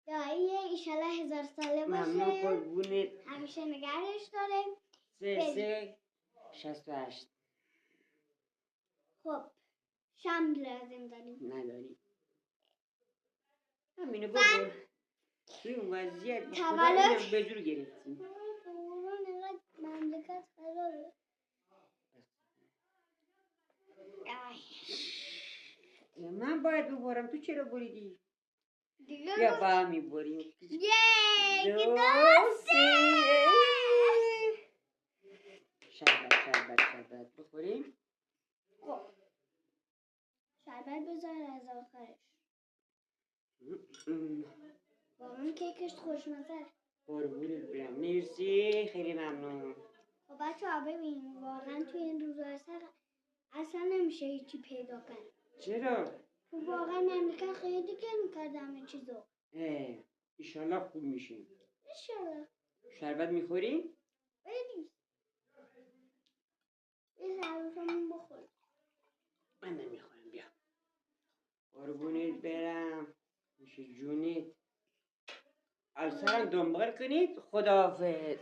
دایی ایشالله 1000 ساله ممنون باشه، قربونت. همیشه نگهش داره. 3 68. خب شم لازم داریم. نداریم. همینو ببر. توی اون وضعیت به خدا تولد اینم به جور گرفتیم. مملکت خرابه. من باید ببرم، تو چرا بریدی؟ دیگه بیا با هم میبریم. یه 2 3. شربت بخوریم. خب شربت بذار از آخرش. واقعا کیکش خوشمزه. قربونت برم. مرسی، خیلی ممنون. خب بچه‌ها ببین واقعا توی این روزهای سخت اصلا نمیشه هیچی پیدا کرد. چرا؟ تو واقعا مملکت خیلی گرم کرده همه چیزو. ایشالله خوب میشیم. ایشالله. شربت میخوریم؟ بریم. یه شربتمون بخور. من نمیخورم، بیا. قربونت برم. میشه جونت. از سرم دنبال کنید. خداحافظ.